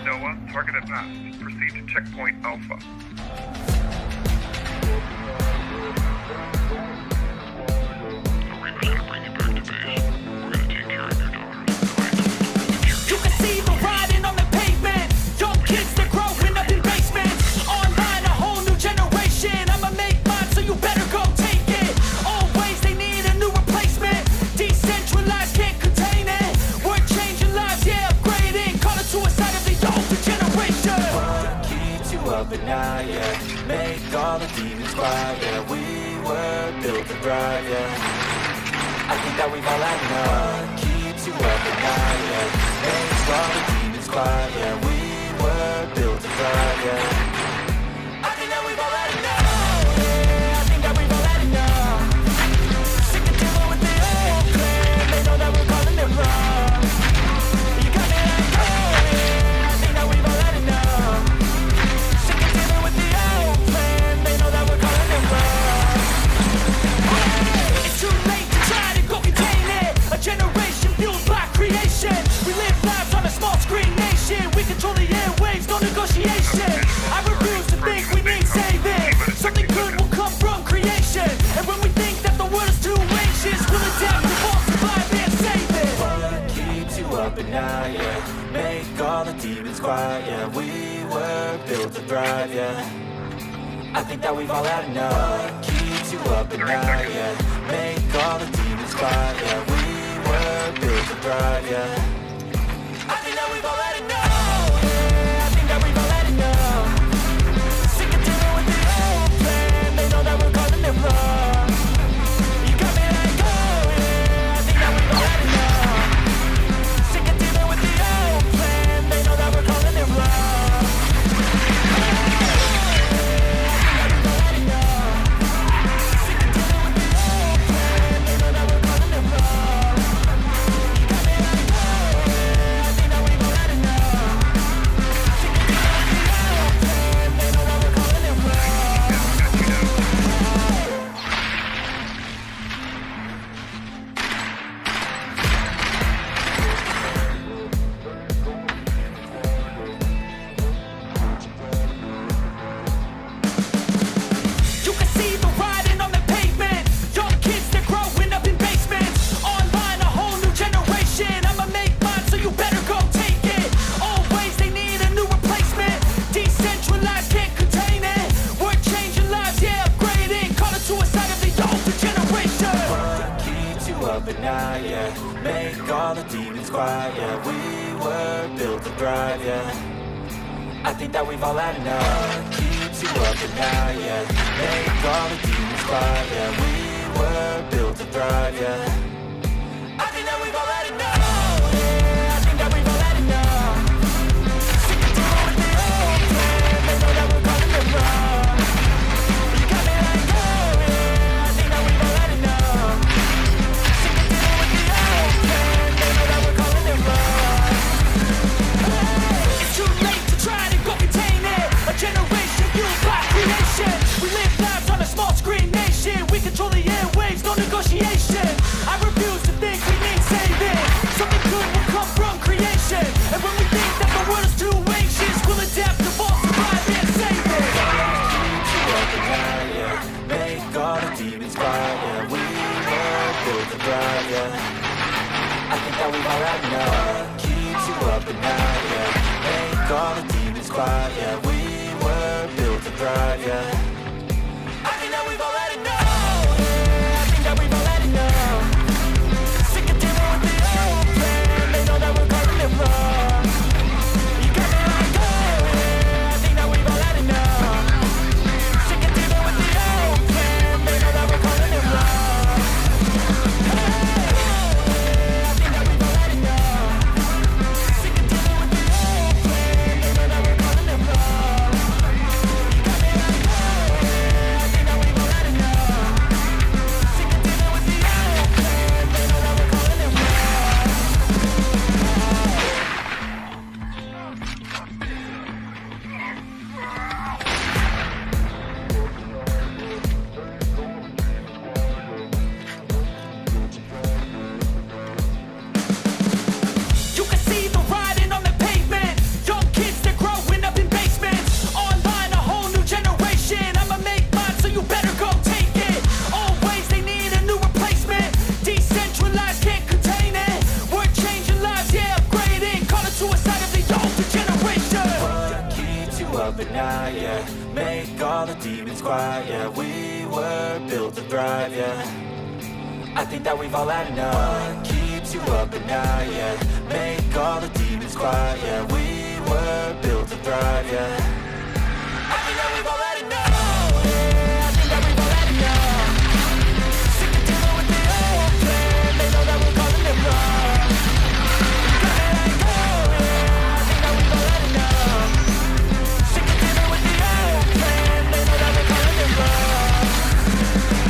Noah, target at pass. Proceed to checkpoint Alpha. You can see the riding on the pavement. Young kids, they're growing up in basements. Online, a whole new generation. I'ma make mine, so you better go take it. Always, they need a new replacement. Decentralized, can't contain it. We're changing lives, yeah, upgrading. Call it suicide of the older generation. What keeps you up at night, yeah? Make all the demons quiet, yeah. We were built to thrive, yeah. I think that we've all had enough. What keeps you up at night, yeah? Make all the demons quiet, yeah. We were built to thrive, yeah. I think that we've all had enough. Yeah, I think that we've all had enough. Sick of dealing with the old plan. They know that we're calling it wrong. You got me like, oh yeah, I think that we've all had enough. Sick of dealing with the old plan. They know that we're calling it wrong. It's too late to try to go contain it. A generation fueled by creation. We live lives on a small screen nation. We control the airwaves, no negotiation. I refuse to think we need saving. Something good will come from creation. And when we think that the world is too anxious, we'll adapt, evolve, survive, and save it. What keeps you up at night, yeah? Make all the demons quiet, yeah. We were built to thrive, yeah. I think that we've all had enough. What keeps you up at night, yeah? Make all the demons quiet, yeah. We were built to thrive, yeah. I think that we've all had enough. Yeah, I think that we've all had enough. Sick of dealing with the old plan. They know that we're calling it wrong. You got me like, oh yeah, I think that we've all had enough. Sick of dealing with the old plan. They know that we're calling it wrong. Sick of dealing with the old plan. They know that we're calling it wrong. You got me like, oh yeah, I think that we've all had enough. Sick of dealing with the old plan. They know that we're calling it wrong. You can see the riding on the pavement. Young kids, they're growing up in basements. Online, a whole new generation. I'ma make mine, so you better go take it. Always, they need a new replacement. Decentralized, can't contain it. We're changing lives, yeah, upgrading. Call it suicide of the older generation. What keeps you up at night, yeah? Make all the demons quiet, yeah. We were built to thrive, yeah. I think that we've all had enough. What keeps you up at night, yeah? Make all the demons quiet, yeah. We were built to thrive, yeah. I think that we've all had enough. Yeah, I think that we've all had enough. Sick of dealing with the old plan. They know that we're calling it wrong. You got me like, oh yeah, I think that we've all had enough. Sick of dealing with the old plan. They know that we're calling it wrong. It's too late to try to go contain it. A generation fueled by creation. We live lives on a small screen nation. We control the airwaves, no negotiation. I refuse to think we need saving. Something good will come from creation. And when we think that the world is too anxious, we'll adapt, evolve, survive, and save it. Keeps you up at night, yeah. Make all the demons quiet, yeah. We were built to thrive, yeah. I think that we've all had enough. What keeps you up at night, yeah. Make all the demons quiet, yeah. We were built to thrive, yeah. I think that we've all had enough. Yeah, I think that we've all had enough. Sick of dealing with the old plan. They know that we're calling it wrong. You got me like, oh yeah, I think that we've all had enough. Sick of dealing with the old plan. They know that we're calling it wrong. I think that we've all had enough. Sick of dealing with the old plan. They know that we're calling it wrong. night, yeah. Make all the demons quiet, yeah. We were built to thrive, yeah. I think that we've all had enough. What keeps you up at night, yeah. Make all the demons quiet, yeah. We were built to thrive, yeah. I think that we've all had enough. Yeah, I think that we've all had enough. Sick of dealing with the old plan. They know that we're calling them wrong. Gotta let go, yeah. I think that we've all had enough. Sick of dealing with the old plan. They know that we're calling them wrong.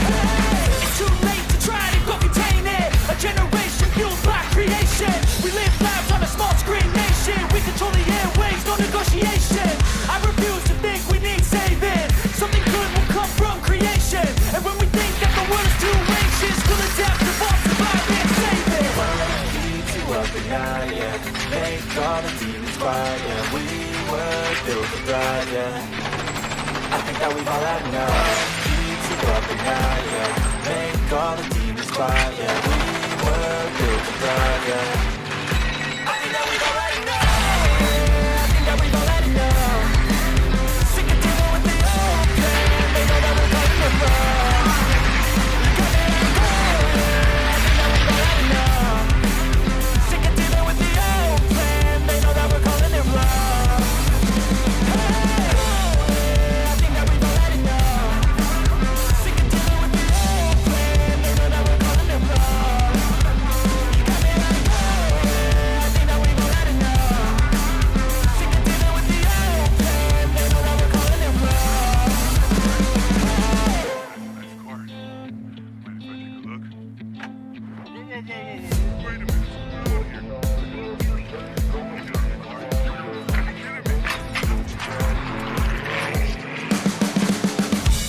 Hey, it's too late to try to go contain it. A generation fueled by creation. We live lives on a small screen nation. We control the airwaves, no negotiation. I refuse to think we need saving. Something good will come from creation. And when we think that the world is too anxious, we'll adapt, evolve, survive, and save it. What keeps you up at night, yeah. Make all the demons quiet, yeah. We were built to thrive, yeah. I think that we've all had enough. Keeps you up at night, yeah. Make all the demons quiet, yeah. We were built to thrive, yeah. I think that we've all had enough. Yeah, I think that we've all had enough. Sick of dealing with the old plan. They know that we're calling them wrong. Gotta let go, yeah. I think that we've all had enough. Sick of dealing with the old plan. They know that we're calling them wrong. Hey, I think that we've all had enough. Sick of dealing with the old plan. They know that we're calling them wrong. Gotta let go, yeah. I think that we've all had enough. Sick of dealing with the old plan. They know that we're calling them wrong. Nice car. Mind if I take a look? Whoa. Wait a minute. Oh, here.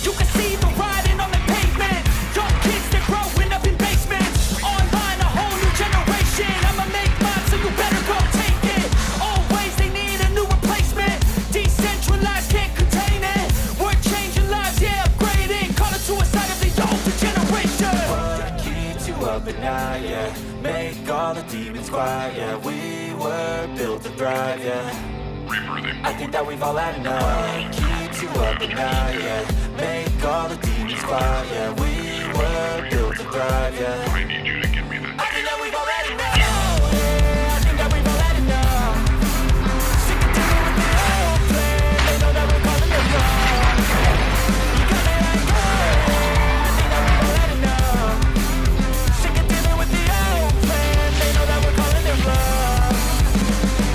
You can see the writing on the pavement. Young kids, they're growing up in basements. Online, a whole new generation. I'ma make mine, so you better go take it. Always, they need a new replacement. Decentralized, can't contain it. We're changing lives, yeah, upgrading. Call it suicide of the older generation. What keeps you up at night, yeah. Make all the demons quiet, yeah. We were built to thrive, yeah. I think that we've all had enough. What keeps you up at night, yeah. Make all the demons quiet, yeah. We were built to thrive, yeah. I need you to give me the I think that we've all had enough. Yeah, I think that we've all had enough. Sick of dealing with the old plan. They know that we're calling them wrong. Gotta let go, yeah. I think that we've all had enough. Sick of dealing with the old plan. They know that we're calling them wrong.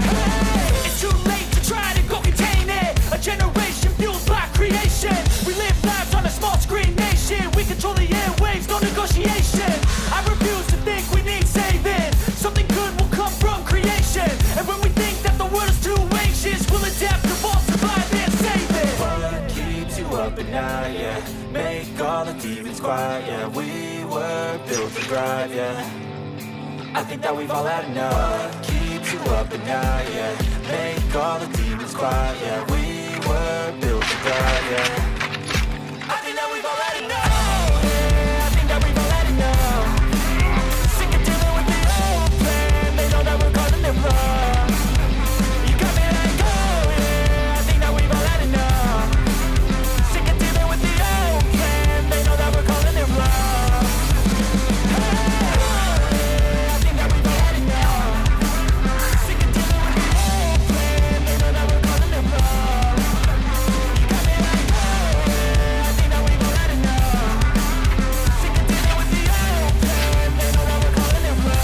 Hey, it's too late to try to go contain it. A generation fueled by creation. We live lives on a small screen nation. We control the airwaves, no negotiation. I refuse to think we need saving. Something good will come from creation. And when we think that the world is too anxious, we'll adapt, evolve, survive, and save it. What keeps you up at night, yeah. Make all the demons quiet, yeah. We were built to thrive, yeah. I think that we've all had enough. What keeps you up at night, yeah. Make all the demons quiet, yeah. We were built to thrive, yeah. I think that we've all had enough. Yeah, I think that we've all had enough. Sick of dealing with the old plan. They know that we're calling them wrong. You got me let go, yeah. I think that we've all had enough. Sick of dealing with the old plan. They know that we're calling them wrong. Hey, I think that we've all had enough. Sick of dealing with the old plan. They know that we're calling them wrong. You got me let go, yeah. I think that we've all had enough. Sick of dealing with the old plan. They know that we're calling them wrong.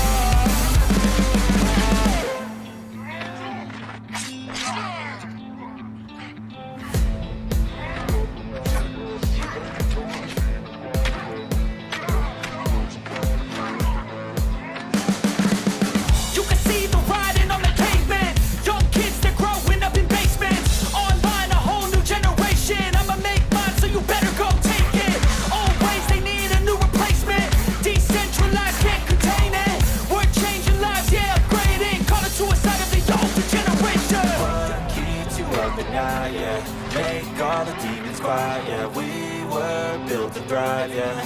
You can see the writing on the pavement. Young kids, they're growing up in basements. Online, a whole new generation. I'ma make mine, so you better go take it. Always, they need a new replacement. Decentralized, can't contain it. We're changing lives, yeah, upgrading. Call it suicide of the older generation. What keeps you up at night, yeah. Make all the demons quiet, yeah. We were built to thrive, yeah.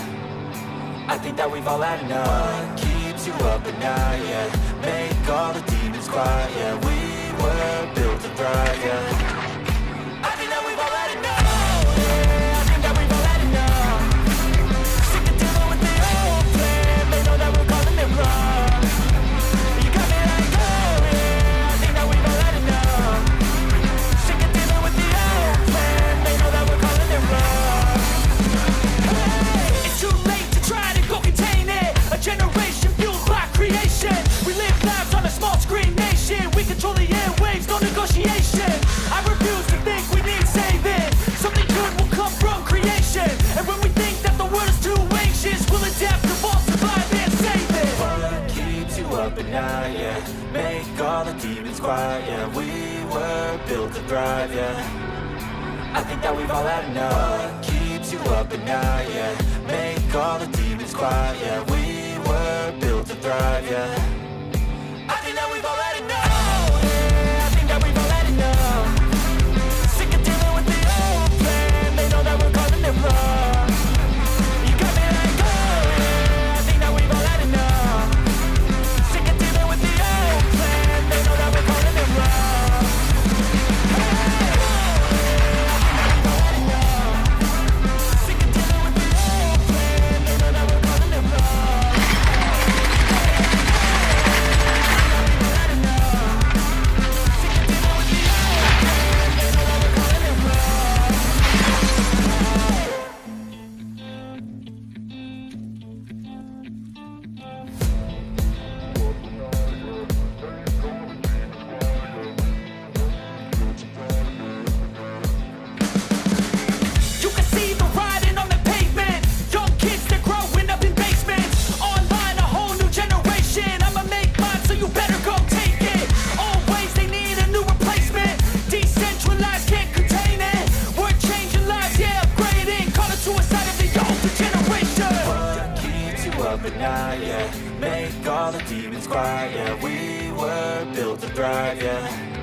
I think that we've all had enough. What keeps you up at night, yeah. Make all the demons quiet, yeah. We were built to thrive, yeah. I think that we built to thrive, yeah. I think that we've all had enough. What keeps you up at night, yeah. Make all the demons quiet, yeah. We were built to thrive, yeah. I think that we've all had enough. Oh, yeah, I think that we've all had enough. Sick of dealing with the old plan. They know that we're calling it wrong. You got me like, oh, yeah, I think that we've all had enough. Sick of dealing with the old plan. They know that we're calling it wrong. You can see the writing on the pavement. Young kids, they're growing up in basements. Online, a whole new generation. I'ma make mine, so you better go take it. Always, they need a new replacement. Decentralized, can't contain it. We're changing lives, yeah, upgrading. Call it suicide of the older generation. What keeps you up at night, yeah. Make all the demons quiet, yeah. We were built to thrive, yeah.